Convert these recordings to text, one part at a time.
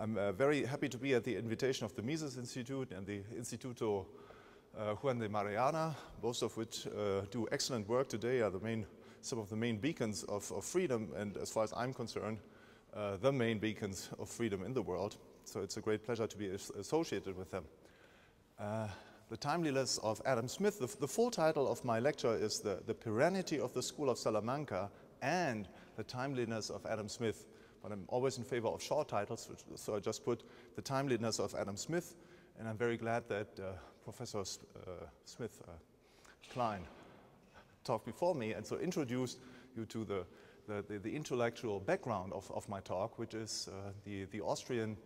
I'm very happy to be at the invitation of the Mises Institute and the Instituto Juan de Mariana, both of which do excellent work today, are some of the main beacons of freedom, and as far as I'm concerned, the main beacons of freedom in the world. So it's a great pleasure to be associated with them. The Timeliness of Adam Smith. The full title of my lecture is the Perennity of the School of Salamanca and the Timeliness of Adam Smith. But I'm always in favor of short titles, so I just put the Timeliness of Adam Smith, and I'm very glad that Professor Smith Klein talked before me, and so introduced you to the intellectual background of my talk, which is the Austrian,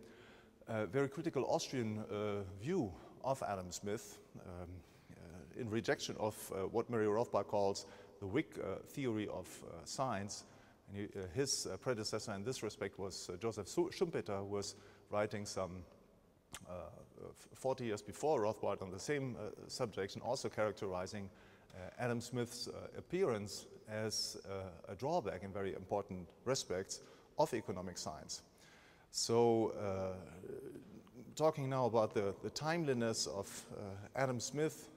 very critical Austrian view of Adam Smith in rejection of what Murray Rothbard calls the Whig theory of science. And his predecessor in this respect was Joseph Schumpeter, who was writing some 40 years before Rothbard on the same subject, and also characterizing Adam Smith's appearance as a drawback in very important respects of economic science. So talking now about the timeliness of Adam Smith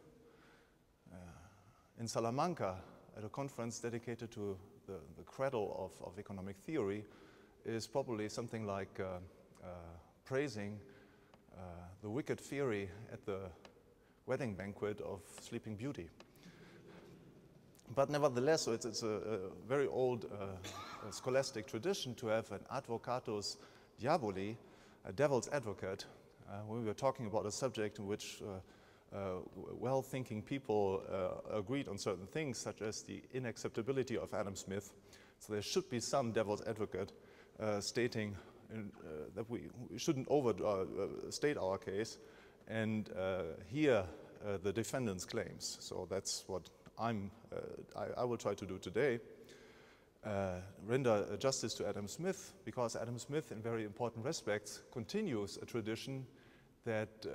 in Salamanca at a conference dedicated to the cradle of economic theory is probably something like praising the wicked fairy at the wedding banquet of Sleeping Beauty. But nevertheless, so it's a very old scholastic tradition to have an advocatus diaboli, a devil's advocate, when we were talking about a subject in which well-thinking people agreed on certain things, such as the inacceptability of Adam Smith. So there should be some devil's advocate stating that we shouldn't overstate our case and hear the defendant's claims. So that's what I will try to do today. Render justice to Adam Smith, because Adam Smith, in very important respects, continues a tradition that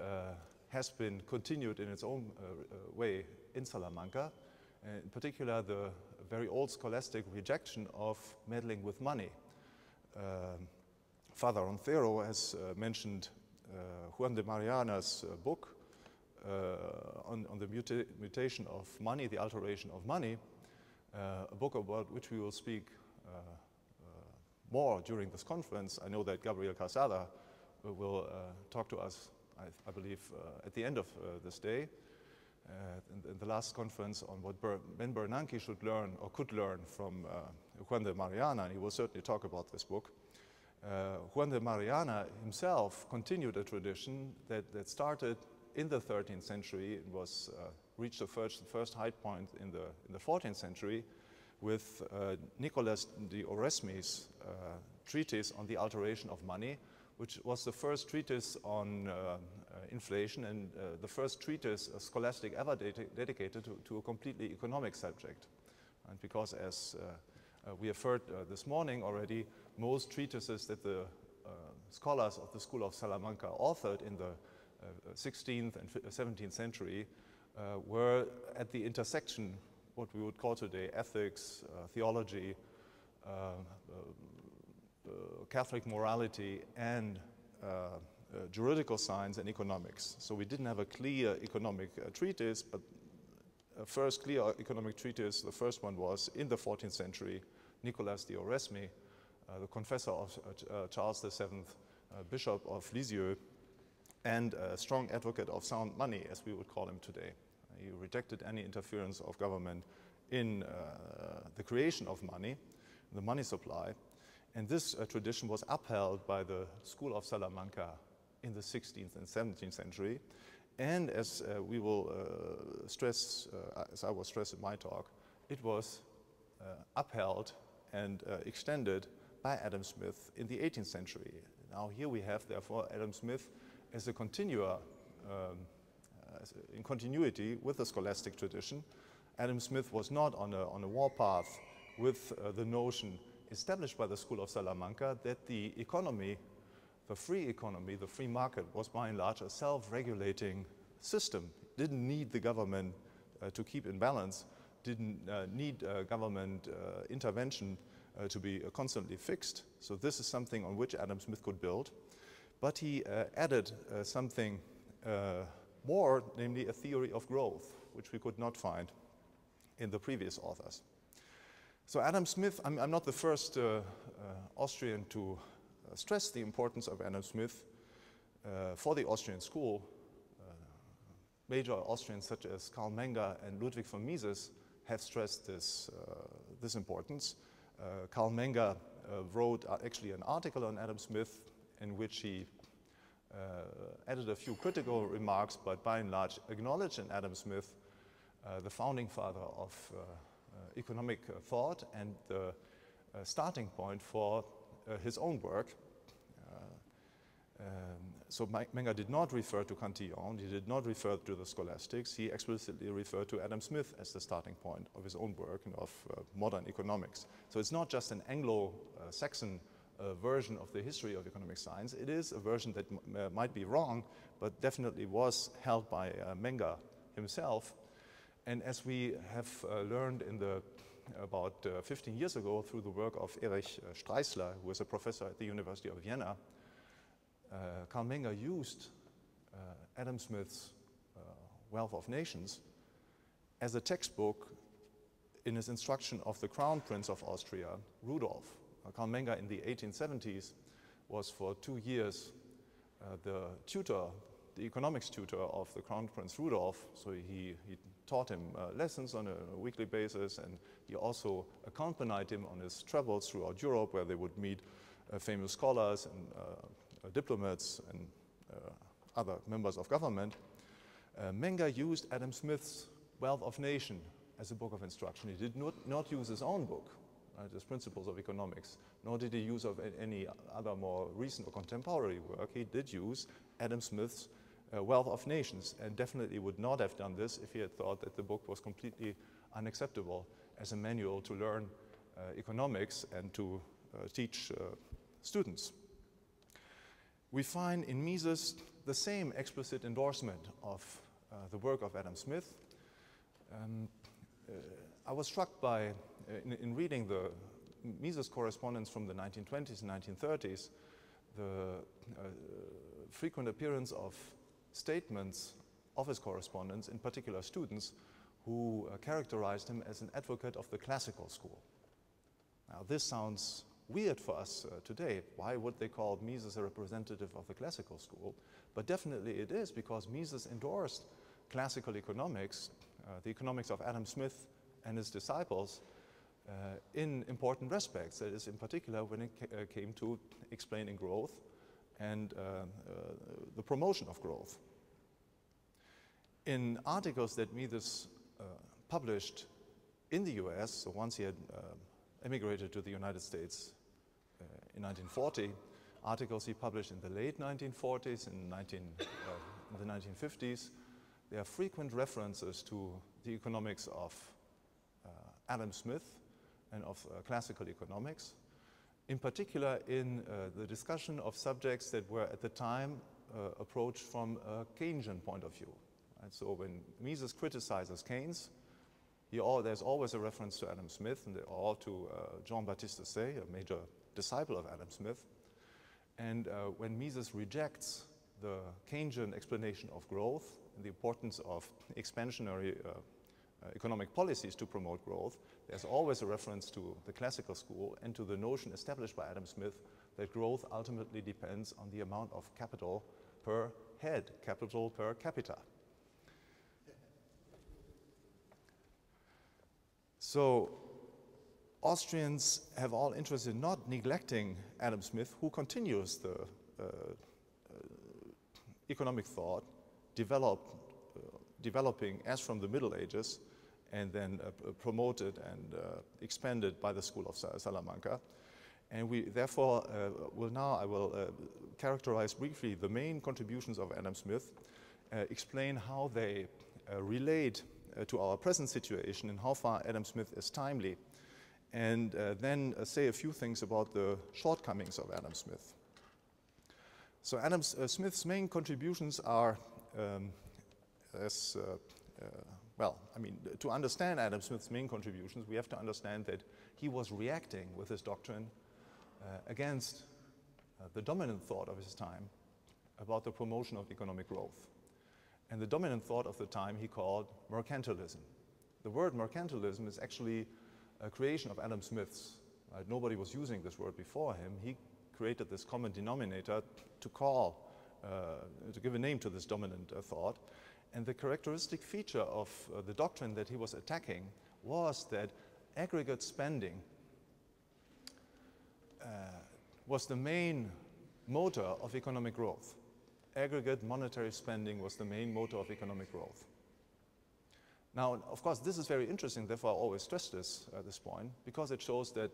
has been continued in its own way in Salamanca, in particular the very old scholastic rejection of meddling with money. Father Roncero has mentioned Juan de Mariana's book on the mutation of money, the alteration of money, a book about which we will speak more during this conference. I know that Gabriel Casada will talk to us, I believe, at the end of this day, in the last conference on what Ben Bernanke should learn or could learn from Juan de Mariana, and he will certainly talk about this book. Juan de Mariana himself continued a tradition that started in the 13th century and was reached the first high point in the 14th century with Nicolas de Oresme's treatise on the alteration of money, which was the first treatise on inflation and the first treatise scholastic ever dedicated to a completely economic subject. And because, as we have heard this morning already, most treatises that the scholars of the School of Salamanca authored in the 16th and 17th century were at the intersection, what we would call today ethics, theology, Catholic morality, and juridical science and economics. So we didn't have a clear economic treatise, but a first clear economic treatise, the first one was in the 14th century, Nicolas de Oresme, the confessor of Charles VII, Bishop of Lisieux, and a strong advocate of sound money, as we would call him today. He rejected any interference of government in the creation of money, the money supply. And this tradition was upheld by the School of Salamanca in the 16th and 17th century. And as we will stress, as I will stress in my talk, it was upheld and extended by Adam Smith in the 18th century. Now here we have, therefore, Adam Smith as a continuer, in continuity with the scholastic tradition. Adam Smith was not on a warpath with the notion established by the School of Salamanca that the economy, the free market, was by and large a self-regulating system. Didn't need the government to keep in balance, didn't need government intervention to be constantly fixed. So this is something on which Adam Smith could build. but he added something more, namely a theory of growth, which we could not find in the previous authors. So Adam Smith, I'm not the first Austrian to stress the importance of Adam Smith for the Austrian school. Major Austrians such as Karl Menger and Ludwig von Mises have stressed this importance. Karl Menger wrote actually an article on Adam Smith in which he added a few critical remarks, but by and large acknowledged in Adam Smith the founding father of economic thought and the starting point for his own work. So Menger did not refer to Cantillon, he did not refer to the scholastics, he explicitly referred to Adam Smith as the starting point of his own work and of modern economics. So it's not just an Anglo-Saxon version of the history of economic science, it is a version that might be wrong, but definitely was held by Menger himself. And as we have learned in about 15 years ago through the work of Erich Streissler, who was a professor at the University of Vienna, Karl Menger used Adam Smith's Wealth of Nations as a textbook in his instruction of the Crown Prince of Austria, Rudolf. Karl Menger in the 1870s was for 2 years the economics tutor of the Crown Prince Rudolf, so he taught him lessons on a weekly basis, and he also accompanied him on his travels throughout Europe, where they would meet famous scholars and diplomats and other members of government. Menger used Adam Smith's Wealth of Nation as a book of instruction. He did not use his own book, his Principles of Economics, nor did he use of any other more recent or contemporary work. He did use Adam Smith's Wealth of Nations, and definitely would not have done this if he had thought that the book was completely unacceptable as a manual to learn economics and to teach students. We find in Mises the same explicit endorsement of the work of Adam Smith. I was struck by, in reading the Mises correspondence from the 1920s and 1930s, the frequent appearance of statements of his correspondents, in particular students, who characterized him as an advocate of the classical school. Now, this sounds weird for us today. Why would they call Mises a representative of the classical school? But definitely it is, because Mises endorsed classical economics, the economics of Adam Smith and his disciples, in important respects. That is, in particular, when it came to explaining growth and the promotion of growth. In articles that Mises published in the US, so once he had emigrated to the United States in 1940, articles he published in the late 1940s and in the 1950s, there are frequent references to the economics of Adam Smith and of classical economics, in particular in the discussion of subjects that were at the time approached from a Keynesian point of view. And so when Mises criticizes Keynes, there's always a reference to Adam Smith, and or to Jean-Baptiste Say, a major disciple of Adam Smith. And when Mises rejects the Keynesian explanation of growth and the importance of expansionary economic policies to promote growth, there's always a reference to the classical school and to the notion established by Adam Smith that growth ultimately depends on the amount of capital per head, capital per capita. So Austrians have all interest in not neglecting Adam Smith, who continues the economic thought developing as from the Middle Ages, and then promoted and expanded by the school of Salamanca. And we therefore I will characterize briefly the main contributions of Adam Smith, explain how they relate to our present situation and how far Adam Smith is timely, and then say a few things about the shortcomings of Adam Smith. So Adam Smith's main contributions are to understand Adam Smith's main contributions, we have to understand that he was reacting with his doctrine against the dominant thought of his time, about the promotion of economic growth. And the dominant thought of the time he called mercantilism. The word mercantilism is actually a creation of Adam Smith's. Right? Nobody was using this word before him. He created this common denominator to call, to give a name to this dominant thought. And the characteristic feature of the doctrine that he was attacking was that aggregate spending was the main motor of economic growth. Aggregate monetary spending was the main motor of economic growth. Now, of course, this is very interesting, therefore I always stress this at this point, because it shows that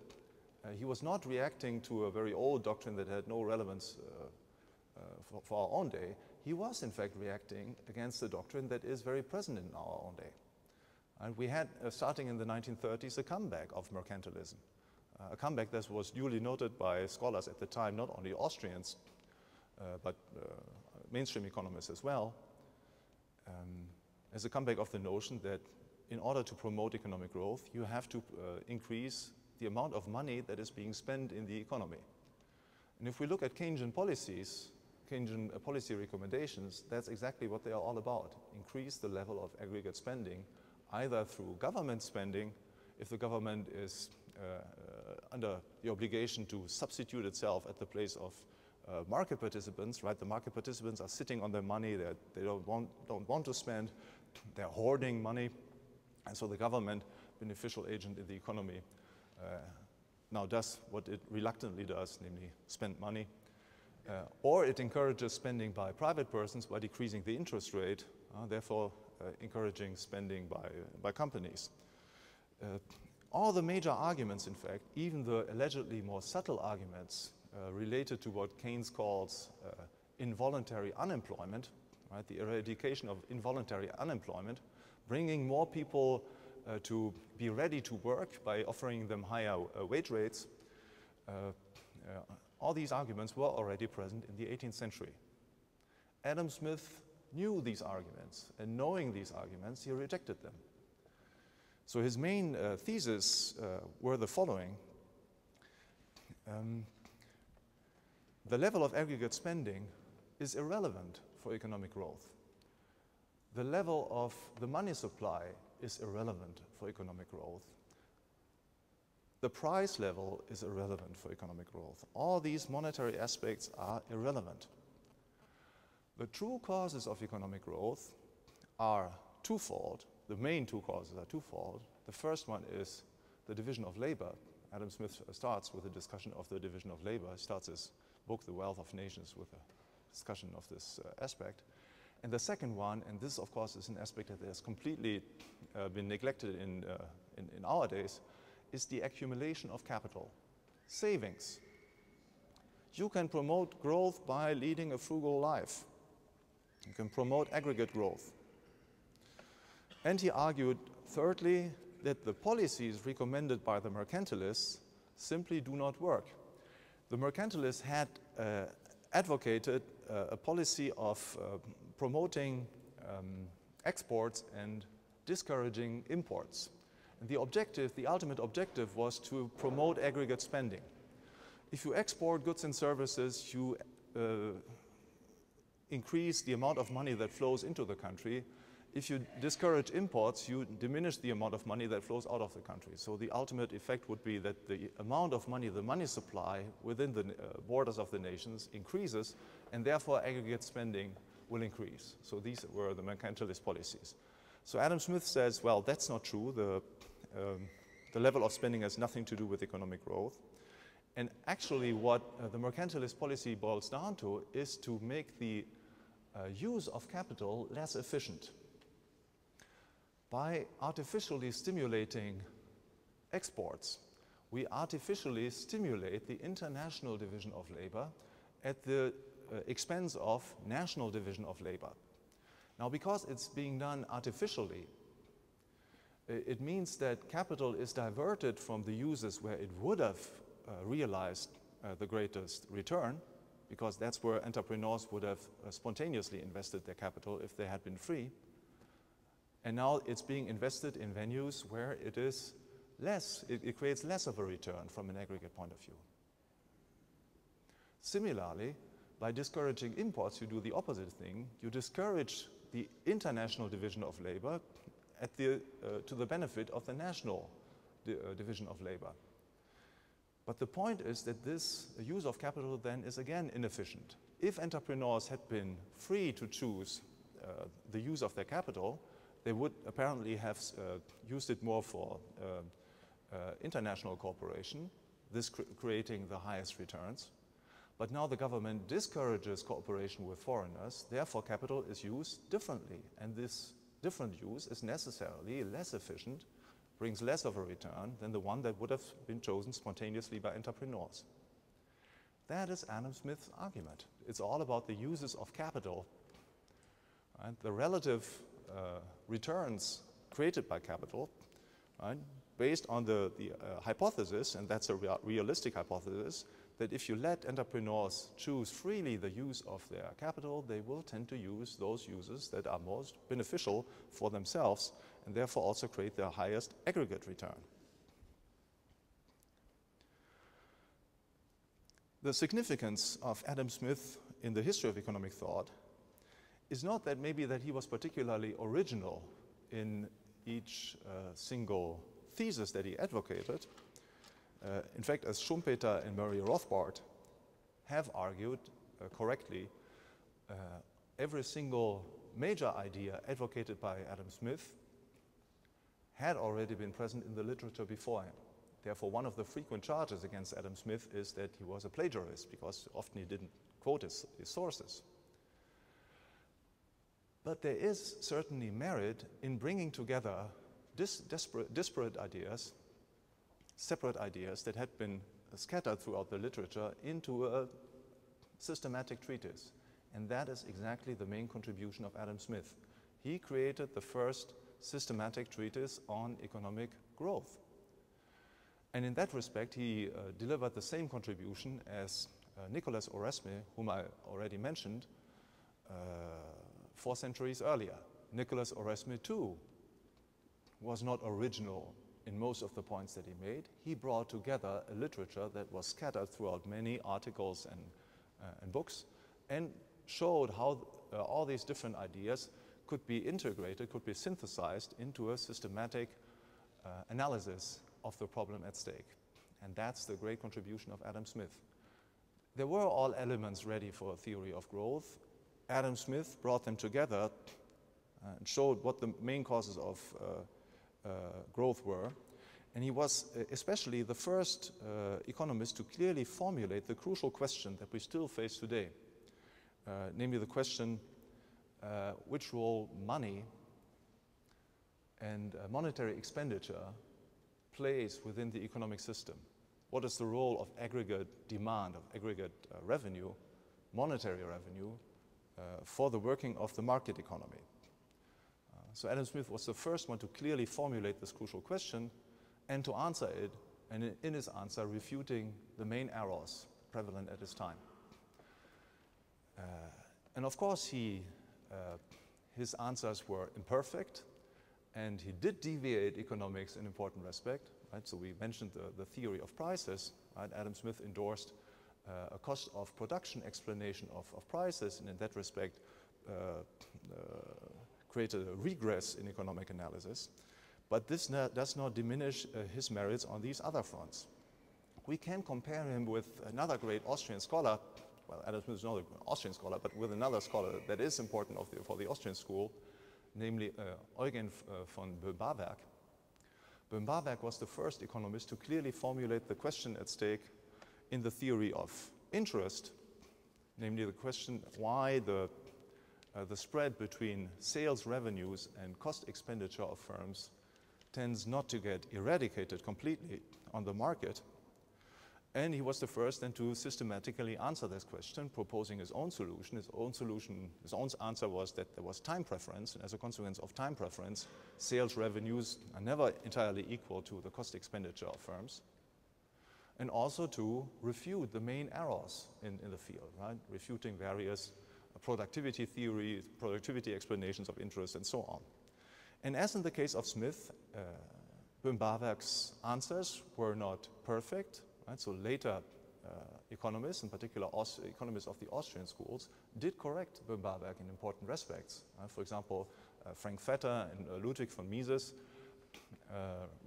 he was not reacting to a very old doctrine that had no relevance for our own day. He was, in fact, reacting against a doctrine that is very present in our own day. And we had, starting in the 1930s, a comeback of mercantilism. A comeback that was duly noted by scholars at the time, not only Austrians, but mainstream economists as well, as a comeback of the notion that in order to promote economic growth, you have to increase the amount of money that is being spent in the economy. And if we look at Keynesian policies, Keynesian policy recommendations, that's exactly what they are all about. Increase the level of aggregate spending, either through government spending, if the government is under the obligation to substitute itself at the place of market participants, right? The market participants are sitting on their money that they don't want to spend, they're hoarding money, and so the government, beneficial agent in the economy, now does what it reluctantly does, namely spend money. Or it encourages spending by private persons by decreasing the interest rate, therefore encouraging spending by companies. All the major arguments, in fact, even the allegedly more subtle arguments related to what Keynes calls involuntary unemployment, right? The eradication of involuntary unemployment, bringing more people to be ready to work by offering them higher wage rates. All these arguments were already present in the 18th century. Adam Smith knew these arguments, and knowing these arguments, he rejected them. So his main theses were the following. The level of aggregate spending is irrelevant for economic growth. The level of the money supply is irrelevant for economic growth. The price level is irrelevant for economic growth. All these monetary aspects are irrelevant. The true causes of economic growth are twofold. The main two causes are twofold. The first one is the division of labor. Adam Smith starts with a discussion of the division of labor. He starts his book, The Wealth of Nations, with a discussion of this aspect. And the second one, and this of course is an aspect that has completely been neglected in our days, is the accumulation of capital, savings. You can promote growth by leading a frugal life. You can promote aggregate growth. And he argued, thirdly, that the policies recommended by the mercantilists simply do not work. The mercantilists had advocated a policy of promoting exports and discouraging imports. And the objective, the ultimate objective, was to promote aggregate spending. If you export goods and services, you increase the amount of money that flows into the country. If you discourage imports, you diminish the amount of money that flows out of the country. So the ultimate effect would be that the amount of money, the money supply within the borders of the nations increases, and therefore aggregate spending will increase. So these were the mercantilist policies. So Adam Smith says, well, that's not true. The level of spending has nothing to do with economic growth. And actually what the mercantilist policy boils down to is to make the use of capital less efficient. By artificially stimulating exports, we artificially stimulate the international division of labor at the expense of national division of labor. Now, because it's being done artificially, it means that capital is diverted from the uses where it would have realized the greatest return, because that's where entrepreneurs would have spontaneously invested their capital if they had been free. And now it's being invested in venues where it is less, it creates less of a return from an aggregate point of view. Similarly, By discouraging imports, you do the opposite thing. You discourage the international division of labor to the benefit of the national division of labor. But the point is that this use of capital then is again inefficient. If entrepreneurs had been free to choose the use of their capital, they would apparently have used it more for international cooperation, this creating the highest returns. But now the government discourages cooperation with foreigners, therefore capital is used differently. And this different use is necessarily less efficient, brings less of a return than the one that would have been chosen spontaneously by entrepreneurs. That is Adam Smith's argument. It's all about the uses of capital, right? The relative returns created by capital, right? Based on the hypothesis, and that's a realistic hypothesis, that if you let entrepreneurs choose freely the use of their capital, they will tend to use those uses that are most beneficial for themselves and therefore also create their highest aggregate return. The significance of Adam Smith in the history of economic thought is not that maybe that he was particularly original in each single thesis that he advocated. In fact, as Schumpeter and Murray Rothbard have argued correctly, every single major idea advocated by Adam Smith had already been present in the literature before him. Therefore, one of the frequent charges against Adam Smith is that he was a plagiarist, because often he didn't quote his sources. But there is certainly merit in bringing together disparate ideas, separate ideas that had been scattered throughout the literature into a systematic treatise. And that is exactly the main contribution of Adam Smith. He created the first systematic treatise on economic growth. And in that respect, he delivered the same contribution as Nicholas Oresme, whom I already mentioned 4 centuries earlier. Nicholas Oresme, too, was not original in most of the points that he made. He brought together a literature that was scattered throughout many articles and books, and showed how all these different ideas could be integrated, could be synthesized into a systematic analysis of the problem at stake. And that's the great contribution of Adam Smith. There were all elements ready for a theory of growth. Adam Smith brought them together and showed what the main causes of growth were. And he was especially the first economist to clearly formulate the crucial question that we still face today, namely the question which role money and monetary expenditure plays within the economic system. What is the role of aggregate demand, of aggregate revenue, monetary revenue, for the working of the market economy? So Adam Smith was the first one to clearly formulate this crucial question and to answer it, and in his answer refuting the main errors prevalent at his time. And of course his answers were imperfect, and he did deviate economics in important respect. Right? So we mentioned the theory of prices. Right? Adam Smith endorsed a cost of production explanation of prices, and in that respect created a regress in economic analysis. But this does not diminish his merits on these other fronts. We can compare him with another great Austrian scholar. Well, Adam Smith is not an Austrian scholar, but with another scholar that is important for the Austrian school, namely Eugen von Böhm-Bawerk. Böhm-Bawerk was the first economist to clearly formulate the question at stake in the theory of interest, namely the question why the spread between sales revenues and cost expenditure of firms tends not to get eradicated completely on the market. And he was the first then to systematically answer this question, proposing his own solution. His own answer was that there was time preference, and as a consequence of time preference, sales revenues are never entirely equal to the cost expenditure of firms. And also to refute the main errors in the field, right? Refuting various productivity theories, productivity explanations of interest, and so on. And as in the case of Smith, Böhm-Bawerk's answers were not perfect. Right? So later economists, in particular economists of the Austrian schools, did correct Böhm-Bawerk in important respects. For example, Frank Vetter and Ludwig von Mises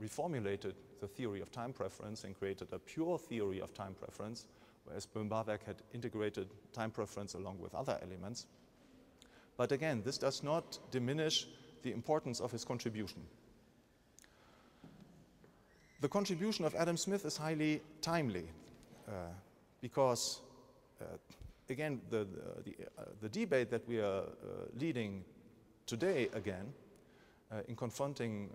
reformulated the theory of time preference and created a pure theory of time preference, whereas Böhm-Bawerk had integrated time preference along with other elements. But again, this does not diminish the importance of his contribution. The contribution of Adam Smith is highly timely because, again, the debate that we are leading today again in confronting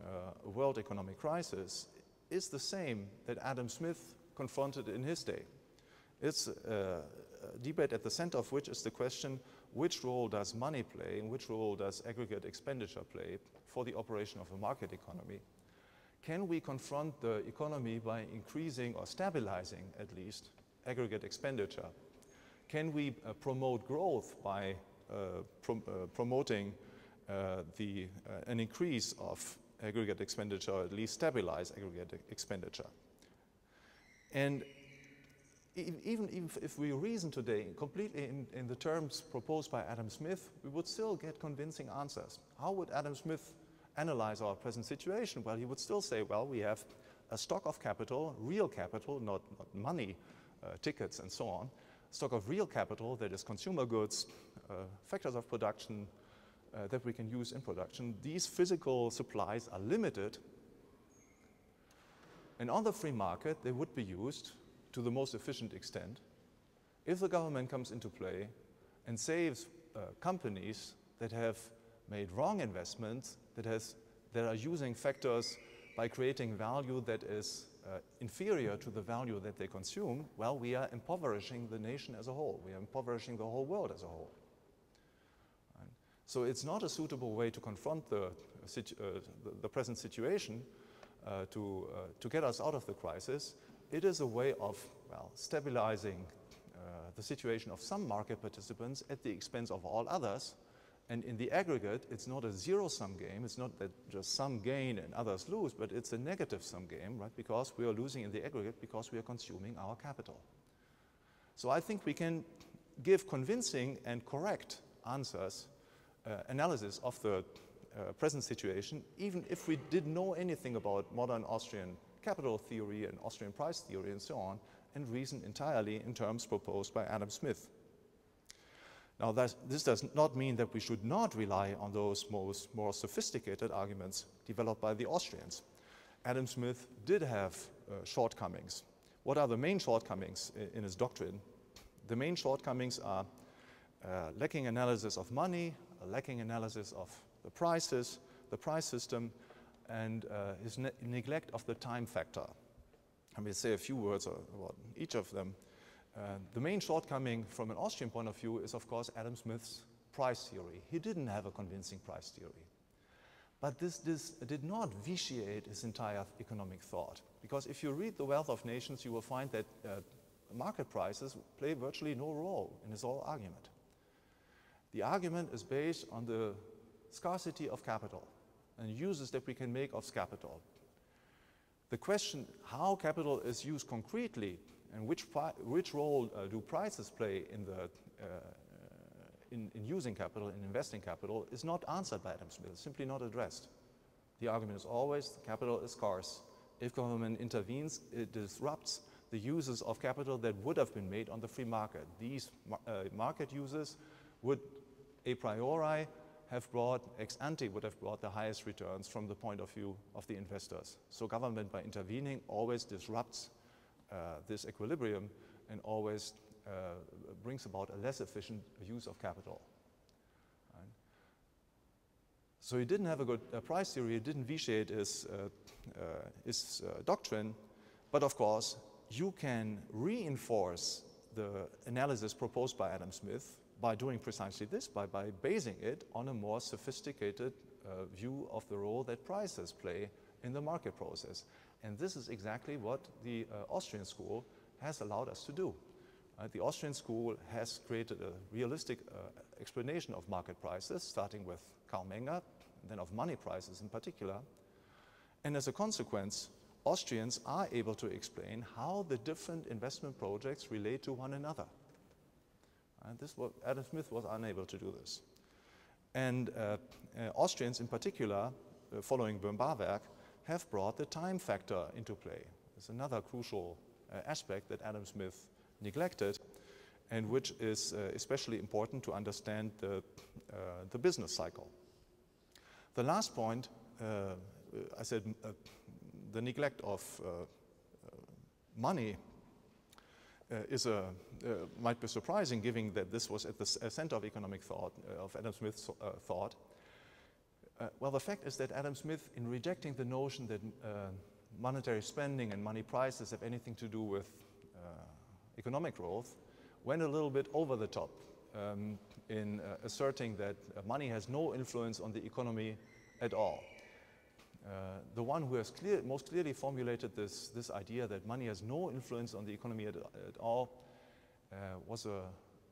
a world economic crisis is the same that Adam Smith confronted in his day. It's a debate at the center of which is the question, which role does money play and which role does aggregate expenditure play for the operation of a market economy? Can we confront the economy by increasing or stabilizing, at least, aggregate expenditure? Can we promote growth by promoting an increase of aggregate expenditure, or at least stabilize aggregate expenditure? And even if we reason today completely in the terms proposed by Adam Smith, we would still get convincing answers. How would Adam Smith analyze our present situation? Well, he would still say, well, we have a stock of capital, real capital, not money, tickets and so on, stock of real capital that is consumer goods, factors of production that we can use in production. These physical supplies are limited, and on the free market they would be used to the most efficient extent if the government comes into play and saves companies that have made wrong investments, that are using factors by creating value that is inferior to the value that they consume. Well, we are impoverishing the nation as a whole. We are impoverishing the whole world as a whole. Right? So it's not a suitable way to confront the present situation to get us out of the crisis. It is a way of, well, stabilizing the situation of some market participants at the expense of all others. And in the aggregate, it's not a zero-sum game. It's not that just some gain and others lose, but it's a negative-sum game, right? Because we are losing in the aggregate because we are consuming our capital. So I think we can give convincing and correct answers, analysis of the present situation, even if we didn't know anything about modern Austrian capital theory and Austrian price theory and so on, and reason entirely in terms proposed by Adam Smith. Now, this does not mean that we should not rely on those more sophisticated arguments developed by the Austrians. Adam Smith did have shortcomings. What are the main shortcomings in his doctrine? The main shortcomings are lacking analysis of money, lacking analysis of the prices, the price system, and his neglect of the time factor. I will say a few words about each of them. The main shortcoming from an Austrian point of view is, of course, Adam Smith's price theory. He didn't have a convincing price theory. But this did not vitiate his entire economic thought. Because if you read The Wealth of Nations, you will find that market prices play virtually no role in his whole argument. The argument is based on the scarcity of capital and uses that we can make of capital. The question how capital is used concretely and which role do prices play in using capital, in investing capital, is not answered by Adam Smith, simply not addressed. The argument is always capital is scarce. If government intervenes, it disrupts the uses of capital that would have been made on the free market. These market uses would a priori have brought, ex ante would have brought the highest returns from the point of view of the investors. So government, by intervening, always disrupts this equilibrium and always brings about a less efficient use of capital. Right? So he didn't have a good price theory, he didn't vitiate his doctrine, but of course you can reinforce the analysis proposed by Adam Smith by doing precisely this, by basing it on a more sophisticated view of the role that prices play in the market process. And this is exactly what the Austrian school has allowed us to do. The Austrian school has created a realistic explanation of market prices, starting with Karl Menger, and then of money prices in particular. And as a consequence, Austrians are able to explain how the different investment projects relate to one another. And Adam Smith was unable to do this. And Austrians in particular, following Böhm-Bawerk, have brought the time factor into play. It's another crucial aspect that Adam Smith neglected, and which is especially important to understand the business cycle. The last point, I said the neglect of money might be surprising, given that this was at the center of economic thought, of Adam Smith's thought. Well, the fact is that Adam Smith, in rejecting the notion that monetary spending and money prices have anything to do with economic growth, went a little bit over the top in asserting that money has no influence on the economy at all. The one who has most clearly formulated this idea that money has no influence on the economy at all was a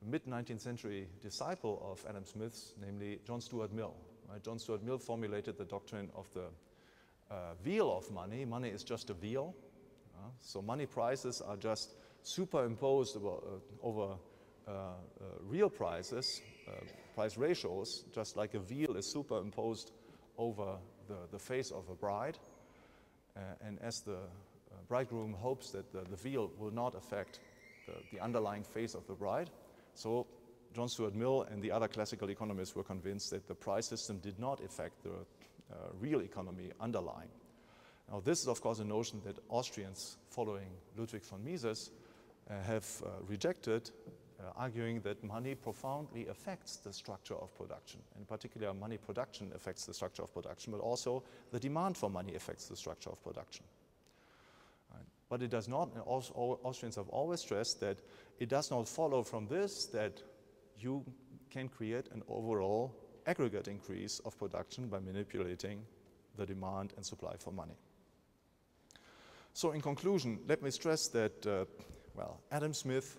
mid-19th century disciple of Adam Smith's, namely John Stuart Mill. Right? John Stuart Mill formulated the doctrine of the wheel of money. Money is just a wheel. So money prices are just superimposed over real prices, price ratios, just like a wheel is superimposed over the face of a bride. And as the bridegroom hopes that the wheel will not affect the underlying face of the bride, so John Stuart Mill and the other classical economists were convinced that the price system did not affect the real economy underlying. Now, this is, of course, a notion that Austrians, following Ludwig von Mises, have rejected, arguing that money profoundly affects the structure of production. In particular, money production affects the structure of production, but also the demand for money affects the structure of production. Right. But it does not, and Austrians have always stressed that it does not follow from this that you can create an overall aggregate increase of production by manipulating the demand and supply for money. So in conclusion, let me stress that, well, Adam Smith,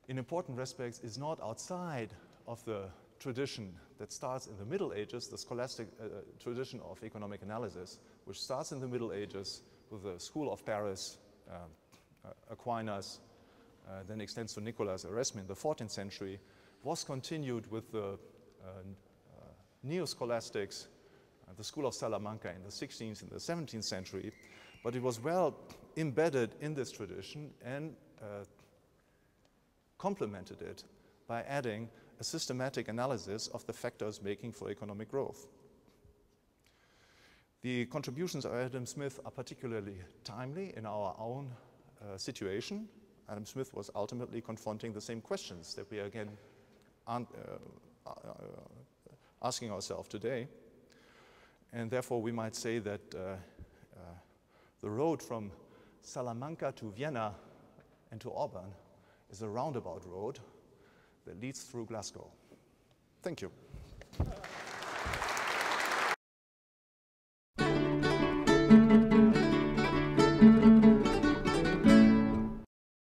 in important respects, is not outside of the tradition that starts in the Middle Ages, the scholastic tradition of economic analysis, which starts in the Middle Ages with the School of Paris, Aquinas, then extends to Nicolas Erasmus in the 14th century, was continued with the neo-scholastics, the School of Salamanca in the 16th and the 17th century, but it was well embedded in this tradition and complemented it by adding a systematic analysis of the factors making for economic growth. The contributions of Adam Smith are particularly timely in our own situation. Adam Smith was ultimately confronting the same questions that we are again asking ourselves today. And therefore, we might say that the road from Salamanca to Vienna and to Auburn is a roundabout road that leads through Glasgow. Thank you.